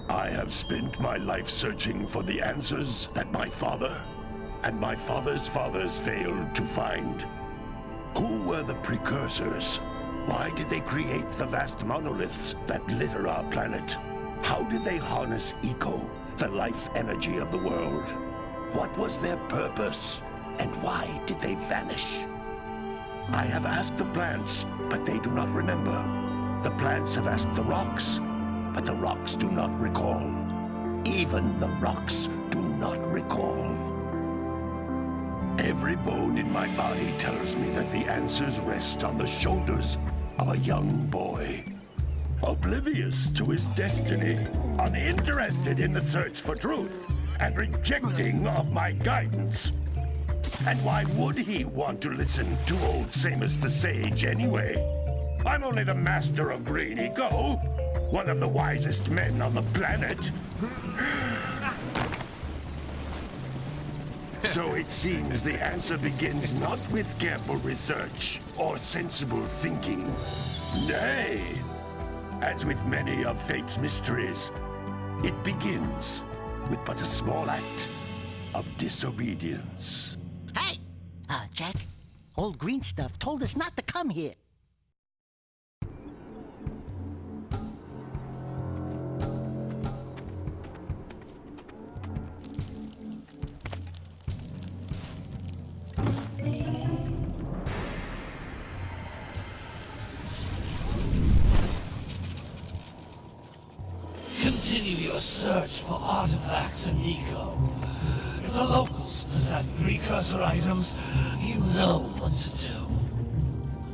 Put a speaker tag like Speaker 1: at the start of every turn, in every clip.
Speaker 1: I have spent my life searching for the answers that my father and my father's fathers failed to find. Who were the precursors? Why did they create the vast monoliths that litter our planet? How did they harness eco, the life energy of the world? What was their purpose? And why did they vanish? I have asked the plants, but they do not remember. The plants have asked the rocks, but the rocks do not recall. Even the rocks do not recall. Every bone in my body tells me that the answers rest on the shoulders of a young boy. Oblivious to his destiny, uninterested in the search for truth, and rejecting of my guidance. And why would he want to listen to old Samus the Sage anyway? I'm only the master of green eco, one of the wisest men on the planet. So it seems the answer begins not with careful research or sensible thinking. Nay, as with many of fate's mysteries, it begins with but a small act of disobedience.
Speaker 2: Hey! Jack, old green stuff told us not to come here.
Speaker 3: Continue your search for artifacts and eco. If the locals possess precursor items, you know what to do.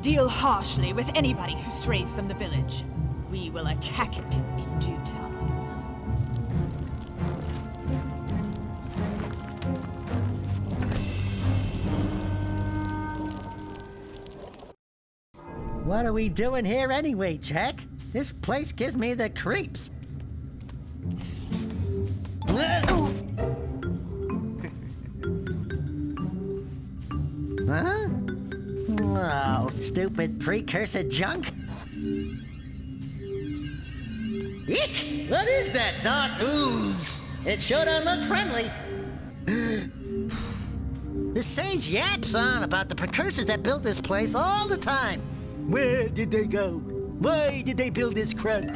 Speaker 4: Deal harshly with anybody who strays from the village. We will attack it in due time.
Speaker 2: What are we doing here anyway, Jack? This place gives me the creeps. Huh? Oh, stupid precursor junk. Eek! What is that dark ooze? It sure don't look friendly. The sage yaps on about the precursors that built this place all the time. Where did they go? Why did they build this crud?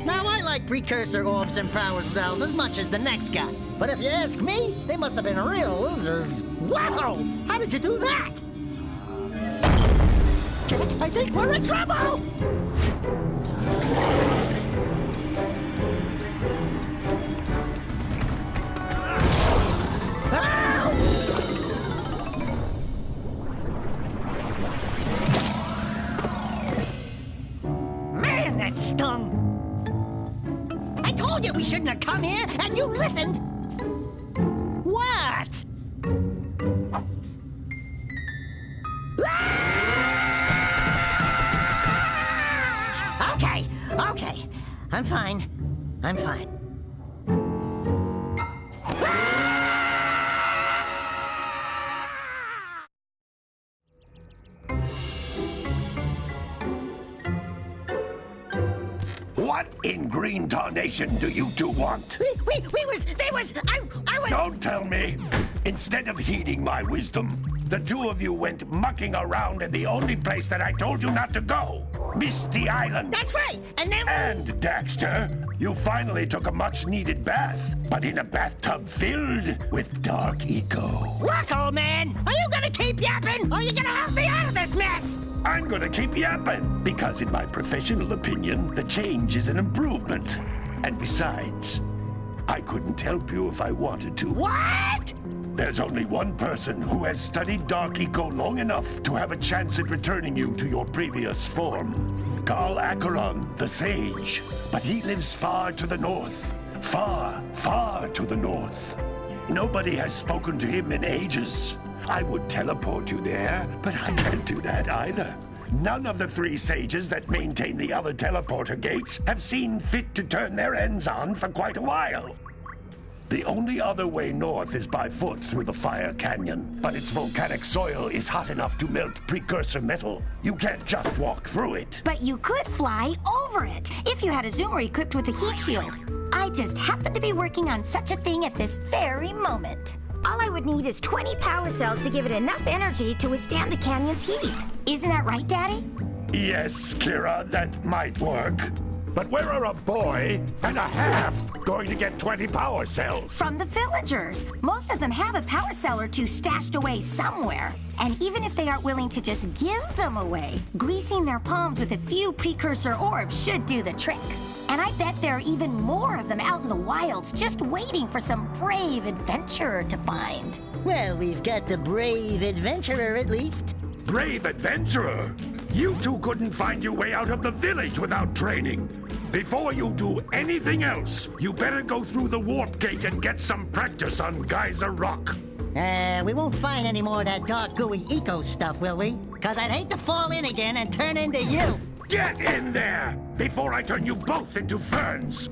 Speaker 2: Now, I like precursor orbs and power cells as much as the next guy. But if you ask me, they must have been real losers. Wow! How did you do that? Jack, I think we're in trouble! Man, that stung! I told you we shouldn't have come here, and you listened! What? Okay. I'm fine.
Speaker 1: What in green tarnation do you two want?
Speaker 2: I was...
Speaker 1: Don't tell me! Instead of heeding my wisdom, the two of you went mucking around in the only place that I told you not to go. Misty Island.
Speaker 2: That's right, and then...
Speaker 1: And, Daxter, you finally took a much-needed bath, but in a bathtub filled with dark eco.
Speaker 2: Look, old man, are you gonna keep yapping, or are you gonna help me out of this mess?
Speaker 1: I'm gonna keep yapping, because in my professional opinion, the change is an improvement. And besides, I couldn't help you if I wanted to.
Speaker 2: What?
Speaker 1: There's only one person who has studied Dark Eco long enough to have a chance at returning you to your previous form. Carl Acheron, the Sage. But he lives far to the north. Far, far to the north. Nobody has spoken to him in ages. I would teleport you there, but I can't do that either. None of the 3 sages that maintain the other teleporter gates have seen fit to turn their ends on for quite a while. The only other way north is by foot through the Fire Canyon, but its volcanic soil is hot enough to melt precursor metal. You can't just walk through it.
Speaker 5: But you could fly over it if you had a zoomer equipped with a heat shield. I just happen to be working on such a thing at this very moment. All I would need is 20 power cells to give it enough energy to withstand the canyon's heat. Isn't that right, Daddy?
Speaker 1: Yes, Kira, that might work. But where are a boy and a half going to get 20 power cells?
Speaker 5: From the villagers. Most of them have a power cell or 2 stashed away somewhere. And even if they aren't willing to just give them away, greasing their palms with a few precursor orbs should do the trick. And I bet there are even more of them out in the wilds just waiting for some brave adventurer to find.
Speaker 2: Well, we've got the brave adventurer at least.
Speaker 1: Brave adventurer? You two couldn't find your way out of the village without training. Before you do anything else, you better go through the warp gate and get some practice on Geyser Rock.
Speaker 2: We won't find any more of that dark gooey eco stuff, will we? Cause I'd hate to fall in again and turn into you.
Speaker 1: Get in there before I turn you both into ferns.